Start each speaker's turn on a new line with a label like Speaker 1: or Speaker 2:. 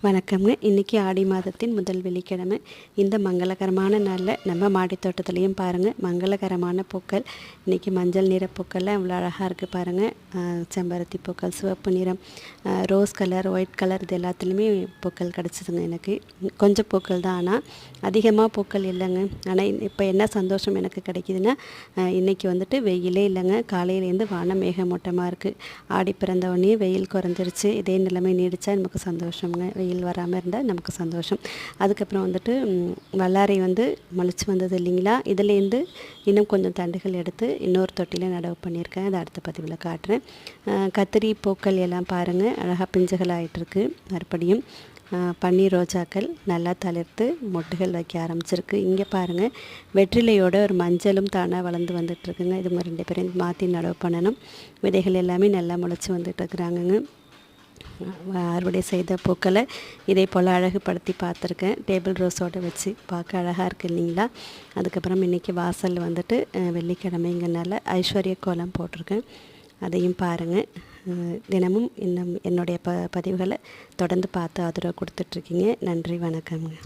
Speaker 1: வணக்கம்ங்க. இன்றைக்கி ஆடி மாதத்தின் முதல் வெள்ளிக்கிழமை. இந்த மங்களகரமான நாளில் நம்ம மாடித் தோட்டத்துலேயும் பாருங்கள் மங்களகரமான பூக்கள். இன்றைக்கி மஞ்சள் நிற பூக்கள்லாம் இவ்வளோ அழகாக இருக்குது பாருங்கள். செம்பருத்தி பூக்கள், சிவப்பு நிறம், ரோஸ் கலர், ஒயிட் கலர், இது எல்லாத்துலேயுமே பூக்கள் கிடச்சிதுங்க. எனக்கு கொஞ்சம் பூக்கள் தான், ஆனால் அதிகமாக பூக்கள் இல்லைங்க. ஆனால் இப்போ என்ன சந்தோஷம் எனக்கு கிடைக்கிதுன்னா, இன்றைக்கி வந்துட்டு வெயிலே இல்லைங்க. காலையிலேருந்து வானம் மேகமூட்டமாக இருக்குது. ஆடி பிறந்தவொடனே வெயில் குறைஞ்சிருச்சு. இதே நிலைமை நீடித்தா நமக்கு சந்தோஷங்க. வெயில் வராமல் இருந்தால் நமக்கு சந்தோஷம். அதுக்கப்புறம் வந்துட்டு வல்லாரை முளைச்சி வந்தது இல்லைங்களா, இதுலேருந்து இன்னும் கொஞ்சம் தண்டுகள் எடுத்து இன்னொரு தொட்டியில் நடவு பண்ணியிருக்கேன். அதை அடுத்த பதிவில் காட்டுறேன். கத்திரி பூக்கள் எல்லாம் பாருங்கள், அழகாக பிஞ்சுகள் ஆகிட்டுருக்கு. மறுபடியும் பன்னீர் ரோஜாக்கள் நல்லா தளிர்த்து மொட்டுகள் வைக்க ஆரம்பிச்சிருக்கு. இங்கே பாருங்கள், வெற்றிலையோட ஒரு மஞ்சளும் தானாக வளர்ந்து வந்துட்டுருக்குங்க. இது ரெண்டு பேரும் மாற்றி நடவு பண்ணணும். விதைகள் எல்லாமே நல்லா முளைச்சி வந்துட்டுருக்குறாங்கங்க. அறுவடை செய்த பூக்களை இதே போல் அழகுபடுத்தி பார்த்துருக்கேன். டேபிள் ரோஸோடு வச்சு பார்க்க அழகாக இருக்குது இல்லைங்களா. அதுக்கப்புறம் இன்றைக்கி வாசல் வெள்ளிக்கிழமைங்கிறனால ஐஸ்வர்ய கோலம் போட்டிருக்கேன். அதையும் பாருங்கள். தினமும் இன்னும் என்னுடைய பதிவுகளை தொடர்ந்து பார்த்து ஆதரவு கொடுத்துட்ருக்கீங்க. நன்றி, வணக்கம்ங்க.